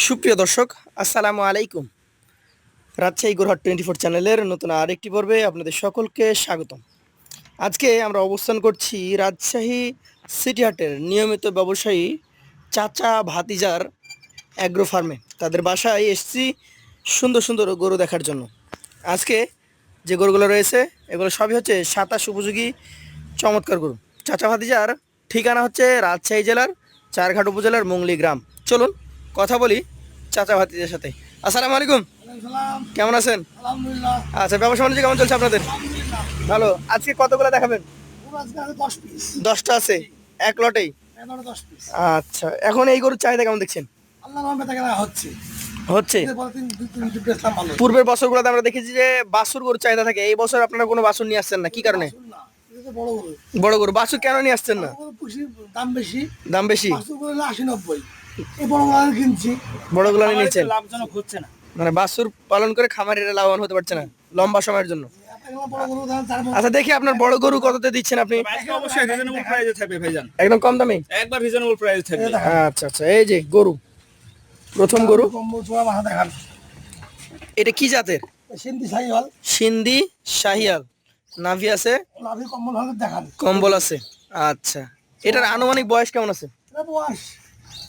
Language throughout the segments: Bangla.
সুপ্রিয় দর্শক, আসসালামু আলাইকুম। রাজশাহী গরুহাট 24 চ্যানেলের নতুন আরেকটি পর্বে আপনাদের সকলকে স্বাগতম। আজকে আমরা অবস্থান করছি রাজশাহী সিটি হাটের নিয়মিত ব্যবসায়ী চাচা ভাতিজার অ্যাগ্রো ফার্মে। তাদের বাসায় এসেছি সুন্দর সুন্দর গরু দেখার জন্য। আজকে যে গরুগুলো রয়েছে এগুলো সবই হচ্ছে 27 উপযোগী চমৎকার গরু। চাচা ভাতিজার ঠিকানা হচ্ছে রাজশাহী জেলার চারঘাট উপজেলার মুংলি গ্রাম। চলুন কথা বলি চাচা ভাতিজার সাথে। আসসালামু আলাইকুম, কেমন আছেন? আলহামদুলিল্লাহ। আচ্ছা, ব্যবসা বাণিজ্য কেমন চলছে আপনাদের? ভালো। আজকে কতগুলো দেখাবেন? পুরো আজকে আছে 10 পিস। 10টা আছে এক লটেই? এগারো 10 পিস। আচ্ছা, এখন এই গরুর চাহিদা কেমন দেখছেন? আল্লাহর রহমতে কেনা হচ্ছে। হচ্ছে এর পরে তিন বেচলাম ভালো। পূর্বের বছরগুলোতে আমরা দেখেছি যে বাছুর গরুর চাহিদা থাকে। এই বছর আপনারা কোনো বাছুর নিয়ে আসছেন না, কি কারণে? বাছুর না, এটা তো বড় গরু। বড় গরু বাছুর কেন নিয়ে আসছেন না? বড় গরু পুষি দাম বেশি। দাম বেশি? বাছুর গরু হলো 80-90। এই বড় গরু কিনছি। বড়গুলো নিয়েছেন লাভজনক হচ্ছে না। মানে বাছুর পালন করে খামারিরা লাভবান হতে পারছে না লম্বা সময়ের জন্য। এগুলো বড় গরু দাম 4 মণ। আচ্ছা, দেখি আপনার বড় গরু কততে দিচ্ছেন আপনি? আজকে অবশ্যই রিজনেবল প্রাইসে থাকবে ভাইজান, একদম কম দামে? একবার রিজনেবল প্রাইসে থাকবে। আচ্ছা আচ্ছা, এই যে গরু, প্রথম গরু। কম্বল চোরা মাথা দেখান। এটা কি জাতের? সিন্ধি সাইওয়াল। সিন্ধি শাহিয়াল। নাভি আছে, লাভি কম্বল ভালো দেখান। কম্বল আছে। আচ্ছা, এটার আনুমানিক বয়স কেমন আছে? এটা বয়স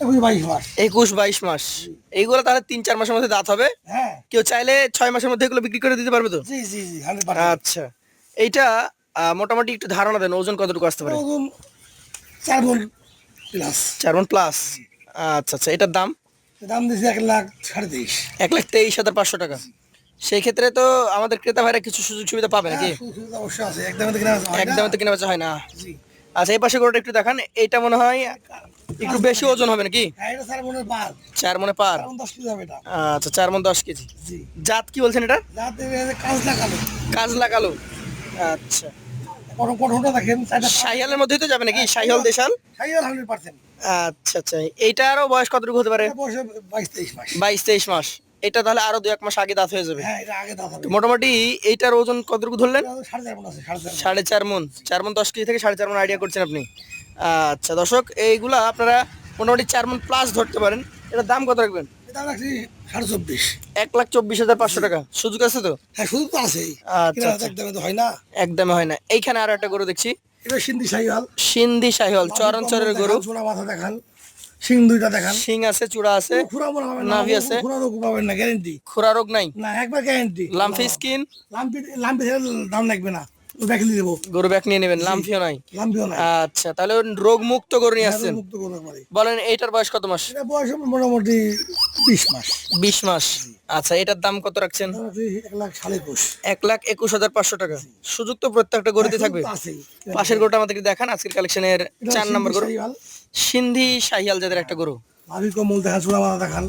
21-22 মাস। 21-22 মাস। এইগুলো তাহলে 3-4 মাসের মধ্যে দাঁত হবে। হ্যাঁ। কেউ চাইলে 6 মাসের মধ্যে এগুলো বিক্রি করে দিতে পারবে তো? জি জি জি 100%। আচ্ছা, এইটা মোটামুটি একটু ধারণা দেন, ওজন কতটুকু আসতে পারে? ওজন 4 মণ প্লাস। 4 মণ প্লাস। আচ্ছা আচ্ছা, এটার দাম? দাম দিয়েছি 1,23,500। 1,23,500 টাকা। সেই ক্ষেত্রে তো আমাদের ক্রেতা ভাইরা কিছু সুযোগ সুবিধা পাবে নাকি? হ্যাঁ, সুযোগ সুবিধা অবশ্যই আছে। একদমই তো কেনা হয় না। একদমই তো কেনা বেচা হয় না। জি। আচ্ছা, এই পাশে গরুটা একটু দেখান। এইটা মনে হয় একটু বেশি ওজন হবে নাকি? হ্যাঁ, এটা 4 মণের পার। 4 মণে পার। 10 কেজি হবে এটা। আচ্ছা, 4 মণ 10 কেজি। জি। জাত কি বলছেন এটা? যাতে কাজ লাগালো। কাজলা কালো। আচ্ছা, কঠোরটা দেখেন, চারটা শাহিয়ালের মধ্যেই তো যাবে নাকি? শাহিয়াল দেশাল। সাইয়াল 100%। আচ্ছা আচ্ছা, এইটারও বয়স কতটুকু হতে পারে? এটা বয়স 22-23 মাস। 22-23 মাস। এটা তাহলে আরো 2-1 মাস আগে দাঁত হয়ে যাবে। হ্যাঁ, এটা আগে দাঁত হবে। তো মোটামুটি এইটার ওজন কতটুকু ধরলেন? এটা 4.5 মণ আছে, 4.5 মণ। 4.5 মণ। 4 মণ 10 কেজি থেকে 4.5 মণ আইডিয়া করছেন আপনি। আচ্ছা দর্শক, এইগুলা আপনারা মোটামুটি 4 মণ প্লাস ধরতে পারেন। এটার দাম কত রাখবেন? এটা রাখছি 24.5। 1,24,500 টাকা। সুযোগ আছে তো? হ্যাঁ, সুযোগ তো আছেই। আচ্ছা আচ্ছা, একদমই তো হয় না। একদমই হয় না। এইখানে আরো একটা গরু দেখছি, এটা সিন্ধি সাইয়াল। সিন্ধি শাহিওয়াল, চরাঞ্চলের গরু। চোরা মাথা দেখান, শিং দুইটা দেখান। শিং আছে, চূড়া আছে, খুরা মনে হবে না, নাভি আছে। খুরা রোগ পাবেন না, গ্যারেন্টি। খোরা রোগ নাই, না, একবার গ্যারেন্টি। লাম্ফি স্কিন। লাম্পি লাম্পি থেকে দাম লাগবে না, দেখে দেবো। গরু ব্যাক নিয়ে নেবেন, লাম্ফিও নাই। লাম্পিও নাই। আচ্ছা, তাহলে রোগ মুক্ত গরু নিয়ে হ্যাঁ, আসছেন। মুক্ত করতে পারি। বলেন এইটার বয়স কত মাস? এটা বয়স হবে মোটামুটি 20 মাস। 20 মাস। আচ্ছা, এটার দাম কত রাখছেন? 1,21,500। 1,21,500 টাকা। সুযোগ তো প্রত্যেকটা গরুতে থাকবে। আছেই। পাশের গরুটা আমাদেরকে দেখান, আজকের কালেকশনের 4 নম্বর গরু, সিন্ধি শাহিয়াল জাতের একটা গরু। লাভি কম্বল দেখান, চোরা মাথা দেখান।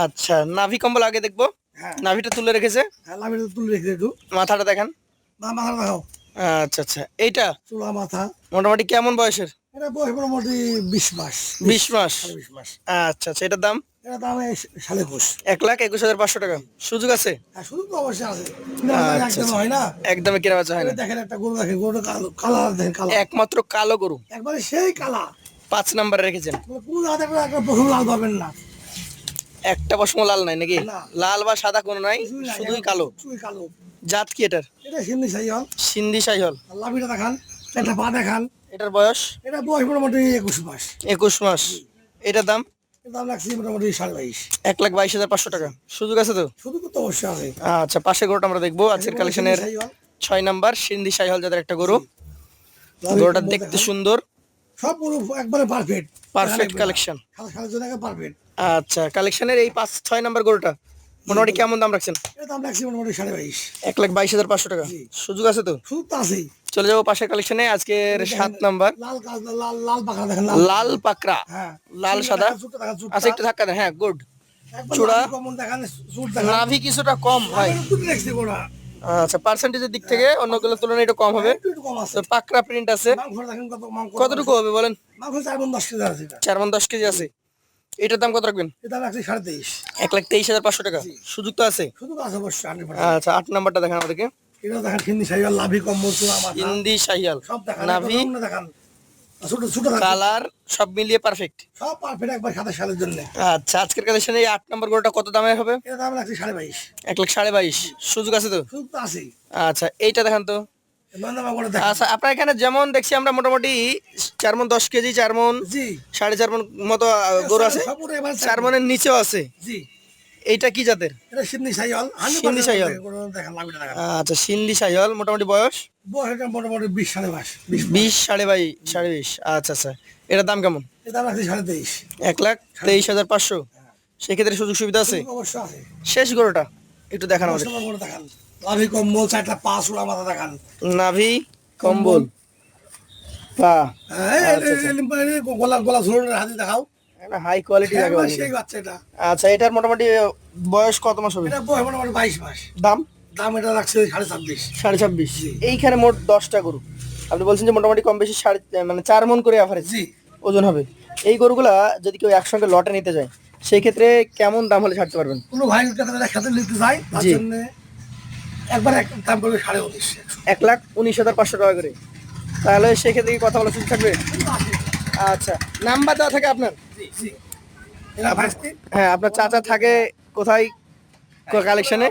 আচ্ছা, নাভি কম্বল আগে দেখবো। হ্যাঁ। নাভিটা তুলে রেখেছে, হ্যাঁ, লাভিটা তুলে রেখে একটু। মাথাটা দেখান। মাথা দেখাও। আচ্ছা আচ্ছা, এইটা চোরা মাথা। মোটামুটি কেমন বয়সের? এটা বয়স মোটামুটি 20 মাস। 20 মাস। 20 মাস। আচ্ছা আচ্ছা, এটার দাম? এটা দাম 1,21,500। 1,21,500 টাকা। সুযোগ আছে? হ্যাঁ, সুযোগ তো অবশ্যই আছে। আচ্ছা একদম হয় না। একদমই কেনা বেচা হয় না। দেখেন একটা গরু, দেখেন গরুটা কালো, কালার দেখেন, কালো। একমাত্র কালো গরু। একবারে সেই কালা। 5 নম্বরে রেখেছেন। কোন হাতে একটা প্রথম লাল পাবেন না। একটা পশম লাল নাই নাকি? না। লাল বা সাদা কোনো নাই, কিছুই নাই, শুধুই একদম কালো। শুধুই কালো। জাত কি এটার? এটা সিন্ধি সাইয়াল। সিন্ধি শাহিওয়াল। লাভিটা দেখান, একটা পা দেখান। এটার বয়স? এটা বয়স মোটামুটি 21 মাস। 21 মাস। এটার দাম? এর দাম লাগছে মোটামুটি 22,500। 1,22,500 টাকা। সুযোগ আছে তো? সুযোগ তো অবশ্যই আছে। আচ্ছা, পাশের গরুটা আমরা দেখবো আজকের কালেকশনের 6 নাম্বার, সিন্ধি শাহিওয়াল জাতের একটা গরু। গরুটা দেখতে সুন্দর, সব গরু একবারে পারফেক্ট। Perfect collection. খালার জন্য পারফেক্ট। আচ্ছা, কালেকশনের এই 6 নাম্বার গরুটা মোটামুটি কেমন দাম রাখছেন? এর দাম লাগছে মোটামুটি 22,500। 1,22,500 টাকা। সুযোগ আছে তো? সুযোগ তো আছেই। চলে যাবো পাশের কালেকশনে, আজকের 7 নাম্বার, লাল কাজ, লাল লাল পাখা দেখেন, লাল পাকড়া। হ্যাঁ, লাল সাদা। চুটটা দেখেন, চুটটা। আচ্ছা, একটু ধাক্কা দেন। হ্যাঁ, গুড। একবার চূড়া। লাল কমল দেখেন, চুট দেখেন। নাভি কিছুটা কম ভাই। আমি দুটো দেখছি গোড়া। আচ্ছা, পার্সেন্টেজের দিক থেকে অন্যগুলোর তুলনায় একটু কম হবে। একটু কম আছে। তো পাকড়া প্রিন্ট আছে। মাংস দেখেন কত, মাংস কতটুকু হবে বলেন? মাংস 4 মণ 10 কেজি আছে এটা। 4 মণ 10 কেজি আছে। এটার দাম কত রাখবেন? এটা লাগছে 23,500। 1,23,500 টাকা। সুযোগ তো আছে? সুযোগ আছে অবশ্যই 100%। আচ্ছা, 8 নাম্বারটা দেখেন আমাদেরকে। এটা দেখেন সিন্ধি সাইয়াল, লাভি কম্বল, চোরা মাথা। হিন্দি শাহিয়াল। সব দেখান, নাভি। নাভি দেখান। ছোট ছোট থাকবে। কালার সব মিলিয়ে পারফেক্ট। সব পারফেক্ট একবার 27 জন্য। আচ্ছা, আজকের কালেকশনে এই 8 নম্বর গরুটা কত দামে হবে? এটা দাম রাখছি 22.5। 1,22,500 সুযোগ আছে তো? শুধু তো আছেই। আচ্ছা, এইটা দেখান তো। নন্দমা করে দেখ। আচ্ছা, আপনার এখানে যেমন দেখছি আমরা মোটামুটি 4 মণ 10 কেজি, 4 মণ, জি 4.5 মণ মতো গরু আছে, সবগুলো এবার 4 মণের নিচেও আছে। জি এইটা কি জাতের? এটা সিন্ধি সাইওয়াল। সিন্ধি সাইওয়াল। দেখেন লাভিটা দেখেন। আচ্ছা, সিন্ধি সাইওয়াল। মোটামুটি বয়স বয়স এটা মোটামুটি 20 সাড়ে 20। 20, 22.5. আচ্ছা আচ্ছা, এটার দাম কেমন? এটা দাম রাখছি 23.5। 1,23,500। সেক্ষেত্রে সুযোগ সুবিধা আছে। অবশ্যই আছে। শেষ গরুটা একটু দেখান আমাদের। নন্দমা করে দেখান। লাভি কম্বল 4টা পাঁচ উড়া মাথা দেখান। নাভি, কম্বল, পা। গলা গলা ঝোলের হাতে দেখাও। হাই কোয়ালিটি হ্যাঁ, লাগে বলে। সেই বাচ্চা এটা। আচ্ছা, এটার মোটামুটি বয়স কত মাস হবে? এটা বয়স মোটামুটি 22 মাস। দাম দাম এটা রাখছে 26.5। 26.5। এইখানে মোট 10টা গরু। আপনি বলছেন যে মোটামুটি কম বেশি মানে 4 মণ করে অ্যাভারেজ জি ওজন হবে। এই গরুগুলা যদি কেউ একসঙ্গে লটে নিতে যায়, সেই ক্ষেত্রে কেমন দাম হলে ছাড়তে পারবেন? কোনো ভাই একসাথে নিতে চাই তার জি। জন্য একবার এক দাম করবে 19.5। 1,19,500 টাকা করে। তাহলে সেক্ষেত্রে কি কথা বলার সুযোগ থাকবে? আচ্ছা, নাম্বার দেওয়া থাকে আপনার? জি এরা ভাইস্তি হ্যাঁ, আপনার চাচা থাকে কোথায় কালেকশনে?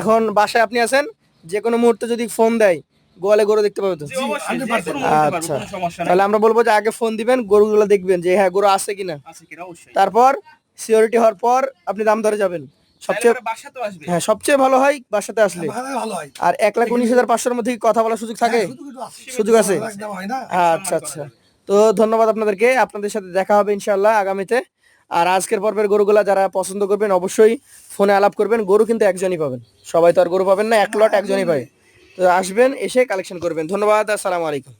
এখন বাসায় আপনি আছেন, যে কোনো মুহূর্তে যদি ফোন দেয় গোয়ালে গরু দেখতে পাবে তো? জি, অবশ্যই, যে 100% কোনো করতে পারবো, আচ্ছা, কোনো সমস্যা নাই। তাহলে আমরা বলবো যে আগে ফোন দিবেন, গরুগুলো দেখবেন যে হ্যাঁ গরু আছে কিনা। আছে কিনা অবশ্যই। তারপর সিওরিটি হওয়ার পর আপনি দাম ধরে যাবেন। সবচেয়ে তাহলে পরে বাসাতেও আসবে। হ্যাঁ, সবচেয়ে ভালো হয় বাসাতে আসলে। ভালো হয়। আর 1,19,500-র মধ্যে কি কথা বলার সুযোগ থাকে? হ্যাঁ, শুধু আছে। সুযোগ আছে। একদম হয় না। আচ্ছা আচ্ছা, তো ধন্যবাদ আপনাদেরকে। আপনাদের সাথে দেখা হবে ইনশাআল্লাহ আগামীতে। আর আজকের পর্বের গরুগুলা যারা পছন্দ করবেন অবশ্যই ফোনে আলাপ করবেন। গরু কিন্তু একজনই পাবেন, সবাই তো আর গরু পাবেন না, এক লট একজনই পাবে। তো আসবেন, এসে কালেকশন করবেন। ধন্যবাদ, আসসালামু আলাইকুম।